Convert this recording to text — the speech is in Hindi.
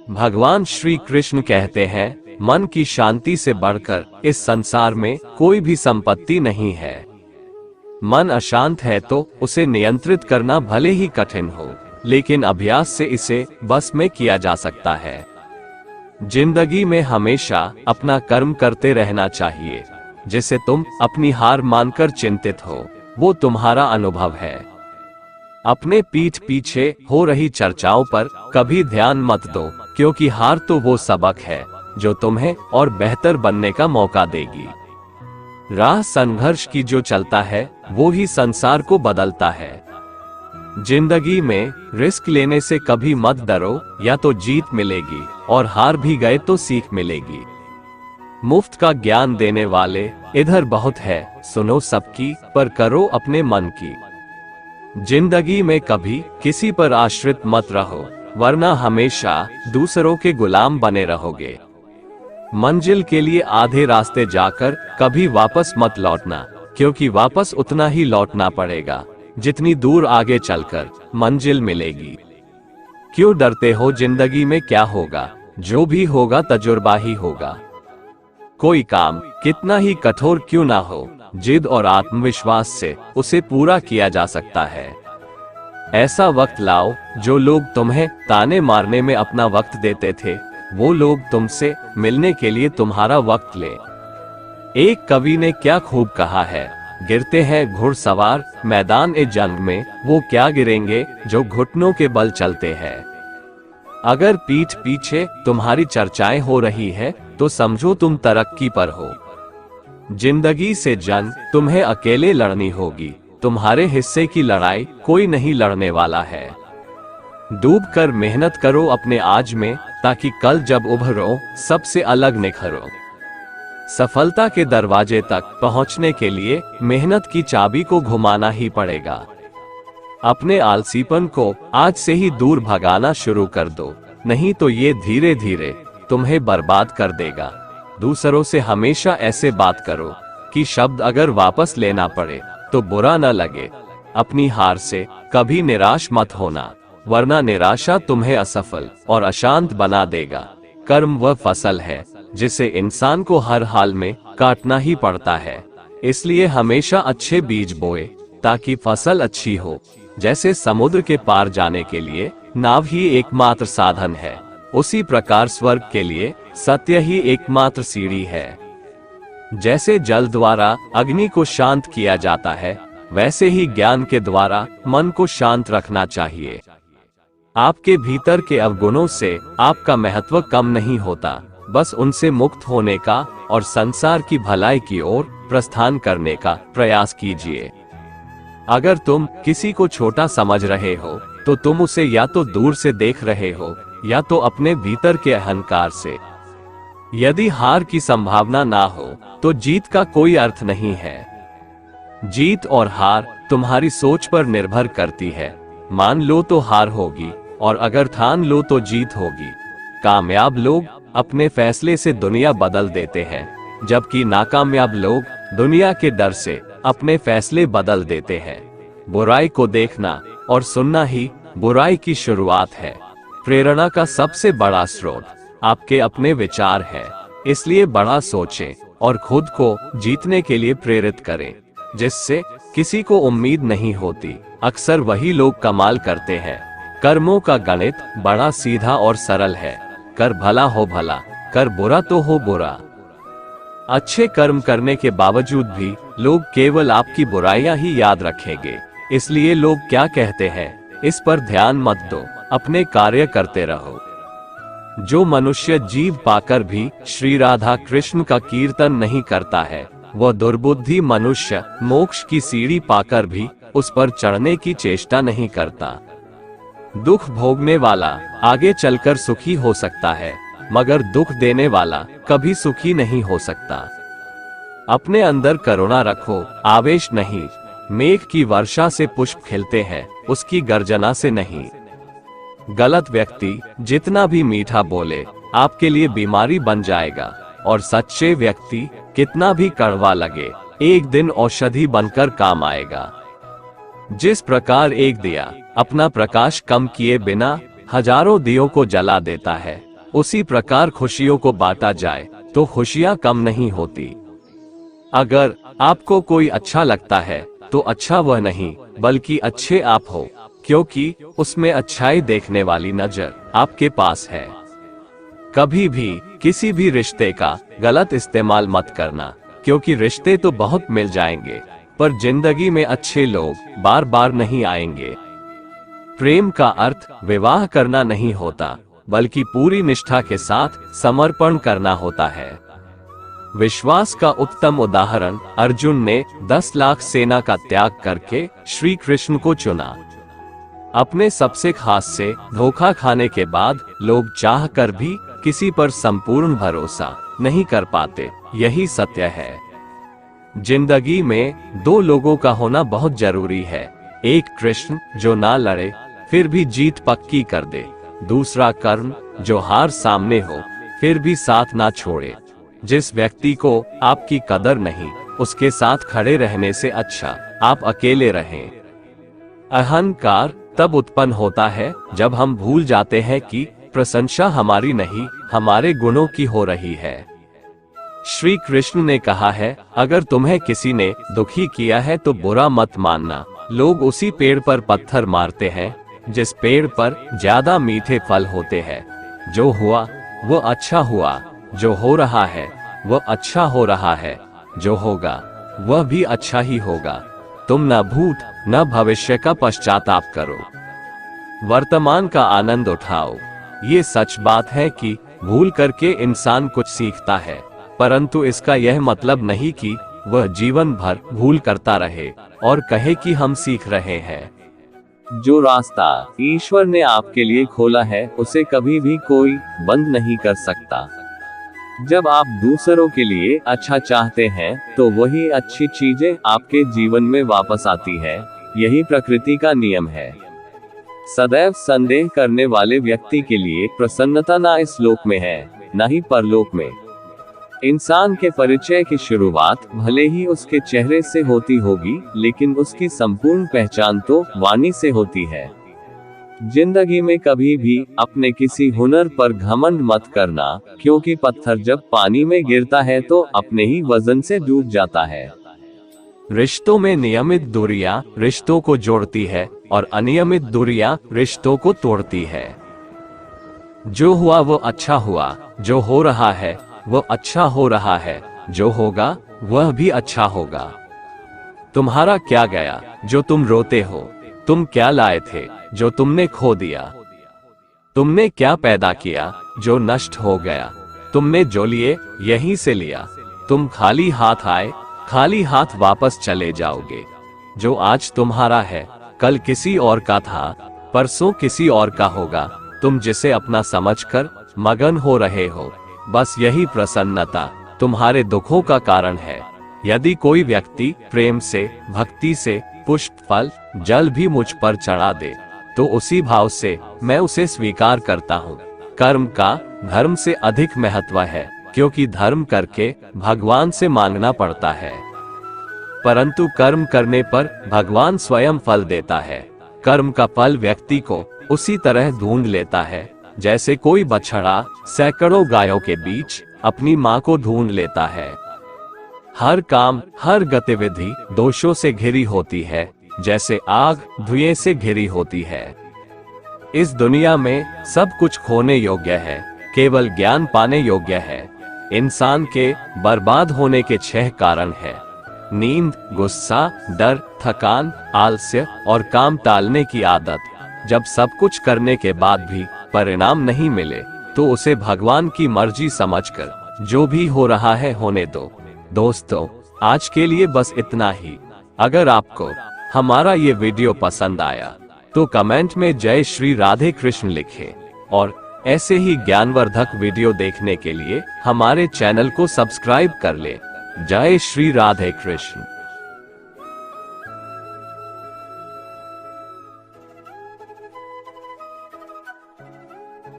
भगवान श्री कृष्ण कहते हैं, मन की शांति से बढ़कर इस संसार में कोई भी संपत्ति नहीं है। मन अशांत है तो उसे नियंत्रित करना भले ही कठिन हो, लेकिन अभ्यास से इसे बस में किया जा सकता है। जिंदगी में हमेशा अपना कर्म करते रहना चाहिए। जिसे तुम अपनी हार मानकर चिंतित हो, वो तुम्हारा अनुभव है। अपने पीठ पीछे हो रही चर्चाओं पर कभी ध्यान मत दो, क्योंकि हार तो वो सबक है जो तुम्हें और बेहतर बनने का मौका देगी। राह संघर्ष की जो चलता है वो ही संसार को बदलता है। जिंदगी में रिस्क लेने से कभी मत डरो, या तो जीत मिलेगी और हार भी गए तो सीख मिलेगी। मुफ्त का ज्ञान देने वाले इधर बहुत है, सुनो सबकी पर करो अपने मन की। जिंदगी में कभी किसी पर आश्रित मत रहो, वरना हमेशा दूसरों के गुलाम बने रहोगे। मंजिल के लिए आधे रास्ते जाकर कभी वापस मत लौटना, क्योंकि वापस उतना ही लौटना पड़ेगा जितनी दूर आगे चलकर मंजिल मिलेगी। क्यों डरते हो? जिंदगी में क्या होगा? जो भी होगा तजुर्बा ही होगा। कोई काम कितना ही कठोर क्यों ना हो, जिद और आत्मविश्वास से उसे पूरा किया जा सकता है। ऐसा वक्त लाओ जो लोग तुम्हें ताने मारने में अपना वक्त देते थे, वो लोग तुमसे मिलने के लिए तुम्हारा वक्त ले। एक कवि ने क्या खूब कहा है, गिरते हैं घुड़सवार मैदान ए जंग में, वो क्या गिरेंगे जो घुटनों के बल चलते हैं। अगर पीठ पीछे तुम्हारी चर्चाएं हो रही है तो समझो तुम तरक्की पर हो। जिंदगी से जंग तुम्हें अकेले लड़नी होगी, तुम्हारे हिस्से की लड़ाई कोई नहीं लड़ने वाला है। डूब कर मेहनत करो अपने आज में, ताकि कल जब उभरो सबसे अलग निखरो। सफलता के दरवाजे तक पहुंचने के लिए मेहनत की चाबी को घुमाना ही पड़ेगा। अपने आलसीपन को आज से ही दूर भगाना शुरू कर दो, नहीं तो ये धीरे धीरे तुम्हें बर्बाद कर देगा। दूसरों से हमेशा ऐसे बात करो कि शब्द अगर वापस लेना पड़े तो बुरा न लगे। अपनी हार से कभी निराश मत होना, वरना निराशा तुम्हें असफल और अशांत बना देगा। कर्म वह फसल है जिसे इंसान को हर हाल में काटना ही पड़ता है, इसलिए हमेशा अच्छे बीज बोए ताकि फसल अच्छी हो। जैसे समुद्र के पार जाने के लिए नाव ही एकमात्र साधन है, उसी प्रकार स्वर्ग के लिए सत्य ही एकमात्र सीढ़ी है। जैसे जल द्वारा अग्नि को शांत किया जाता है, वैसे ही ज्ञान के द्वारा मन को शांत रखना चाहिए। आपके भीतर के अवगुणों से आपका महत्व कम नहीं होता, बस उनसे मुक्त होने का और संसार की भलाई की ओर प्रस्थान करने का प्रयास कीजिए। अगर तुम किसी को छोटा समझ रहे हो तो तुम उसे या तो दूर से देख रहे हो या तो अपने भीतर के अहंकार से। यदि हार की संभावना ना हो तो जीत का कोई अर्थ नहीं है। जीत और हार तुम्हारी सोच पर निर्भर करती है। मान लो तो हार होगी और अगर ठान लो तो जीत होगी। कामयाब लोग अपने फैसले से दुनिया बदल देते हैं, जबकि नाकामयाब लोग दुनिया के डर से अपने फैसले बदल देते हैं। बुराई को देखना और सुनना ही बुराई की शुरुआत है। प्रेरणा का सबसे बड़ा स्रोत आपके अपने विचार है, इसलिए बड़ा सोचें और खुद को जीतने के लिए प्रेरित करें। जिससे किसी को उम्मीद नहीं होती, अक्सर वही लोग कमाल करते हैं। कर्मों का गणित बड़ा सीधा और सरल है। कर भला हो भला, कर बुरा तो हो बुरा। अच्छे कर्म करने के बावजूद भी लोग केवल आपकी बुराइयां ही याद रखेंगे, इसलिए लोग क्या कहते हैं इस पर ध्यान मत दो, अपने कार्य करते रहो। जो मनुष्य जीव पाकर भी श्री राधा कृष्ण का कीर्तन नहीं करता है, वह दुर्बुद्धि मनुष्य मोक्ष की सीढ़ी पाकर भी उस पर चढ़ने की चेष्टा नहीं करता। दुख भोगने वाला आगे चलकर सुखी हो सकता है, मगर दुख देने वाला कभी सुखी नहीं हो सकता। अपने अंदर करुणा रखो, आवेश नहीं। मेघ की वर्षा से पुष्प खिलते हैं, उसकी गर्जना से नहीं। गलत व्यक्ति जितना भी मीठा बोले आपके लिए बीमारी बन जाएगा, और सच्चे व्यक्ति कितना भी कड़वा लगे एक दिन औषधि बनकर काम आएगा। जिस प्रकार एक दिया अपना प्रकाश कम किए बिना हजारों दियों को जला देता है, उसी प्रकार खुशियों को बांटा जाए तो खुशियां कम नहीं होती। अगर आपको कोई अच्छा लगता है तो अच्छा वह नहीं बल्कि अच्छे आप हो, क्योंकि उसमें अच्छाई देखने वाली नजर आपके पास है। कभी भी किसी भी रिश्ते का गलत इस्तेमाल मत करना, क्योंकि रिश्ते तो बहुत मिल जाएंगे पर जिंदगी में अच्छे लोग बार बार नहीं आएंगे। प्रेम का अर्थ विवाह करना नहीं होता, बल्कि पूरी निष्ठा के साथ समर्पण करना होता है। विश्वास का उत्तम उदाहरण अर्जुन ने 10 लाख सेना का त्याग करके श्री कृष्ण को चुना। अपने सबसे खास से धोखा खाने के बाद लोग चाह कर भी किसी पर संपूर्ण भरोसा नहीं कर पाते, यही सत्य है। जिंदगी में दो लोगों का होना बहुत जरूरी है, एक कृष्ण जो ना लड़े फिर भी जीत पक्की कर दे, दूसरा कर्ण जो हार सामने हो फिर भी साथ ना छोड़े। जिस व्यक्ति को आपकी कदर नहीं, उसके साथ खड़े रहने से अच्छा आप अकेले रहें। अहंकार तब उत्पन्न होता है जब हम भूल जाते हैं कि प्रशंसा हमारी नहीं, हमारे गुणों की हो रही है। श्री कृष्ण ने कहा है, अगर तुम्हें किसी ने दुखी किया है तो बुरा मत मानना। लोग उसी पेड़ पर पत्थर मारते हैं जिस पेड़ पर ज्यादा मीठे फल होते हैं। जो हुआ वो अच्छा हुआ, जो हो रहा है वह अच्छा हो रहा है, जो होगा वह भी अच्छा ही होगा। तुम न भूत न भविष्य का पश्चाताप करो, वर्तमान का आनंद उठाओ। ये सच बात है कि भूल करके इंसान कुछ सीखता है, परंतु इसका यह मतलब नहीं कि वह जीवन भर भूल करता रहे और कहे कि हम सीख रहे हैं। जो रास्ता ईश्वर ने आपके लिए खोला है उसे कभी भी कोई बंद नहीं कर सकता। जब आप दूसरों के लिए अच्छा चाहते हैं तो वही अच्छी चीजें आपके जीवन में वापस आती है, यही प्रकृति का नियम है। सदैव संदेह करने वाले व्यक्ति के लिए प्रसन्नता ना इस लोक में है न ही परलोक में। इंसान के परिचय की शुरुआत भले ही उसके चेहरे से होती होगी, लेकिन उसकी संपूर्ण पहचान तो वाणी से होती है। जिंदगी में कभी भी अपने किसी हुनर पर घमंड मत करना, क्योंकि पत्थर जब पानी में गिरता है तो अपने ही वजन से डूब जाता है। रिश्तों में नियमित दूरियां रिश्तों को जोड़ती है और अनियमित दूरियां रिश्तों को तोड़ती है। जो हुआ वो अच्छा हुआ, जो हो रहा है वो अच्छा हो रहा है, जो होगा वह भी अच्छा होगा। तुम्हारा क्या गया जो तुम रोते हो? तुम क्या लाए थे जो तुमने खो दिया? तुमने क्या पैदा किया जो नष्ट हो गया? तुमने जो लिए यहीं से लिया। तुम खाली हाथ आए, खाली हाथ वापस चले जाओगे। जो आज तुम्हारा है कल किसी और का था, परसों किसी और का होगा। तुम जिसे अपना समझकर मगन हो रहे हो, बस यही प्रसन्नता तुम्हारे दुखों का कारण है। यदि कोई व्यक्ति प्रेम से, भक्ति से पुष्प, फल, जल भी मुझ पर चढ़ा दे तो उसी भाव से मैं उसे स्वीकार करता हूँ। कर्म का धर्म से अधिक महत्व है, क्योंकि धर्म करके भगवान से मांगना पड़ता है, परंतु कर्म करने पर भगवान स्वयं फल देता है। कर्म का फल व्यक्ति को उसी तरह ढूंढ लेता है जैसे कोई बछड़ा सैकड़ों गायों के बीच अपनी माँ को ढूंढ लेता है। हर काम, हर गतिविधि दोषों से घिरी होती है, जैसे आग धुएं से घिरी होती है। इस दुनिया में सब कुछ खोने योग्य है, केवल ज्ञान पाने योग्य है। इंसान के बर्बाद होने के 6 कारण हैं: नींद, गुस्सा, डर, थकान, आलस्य और काम टालने की आदत। जब सब कुछ करने के बाद भी परिणाम नहीं मिले तो उसे भगवान की मर्जी समझकर जो भी हो रहा है होने दो। दोस्तों, आज के लिए बस इतना ही। अगर आपको हमारा ये वीडियो पसंद आया तो कमेंट में जय श्री राधे कृष्ण लिखें और ऐसे ही ज्ञानवर्धक वीडियो देखने के लिए हमारे चैनल को सब्सक्राइब कर लें। जय श्री राधे कृष्ण।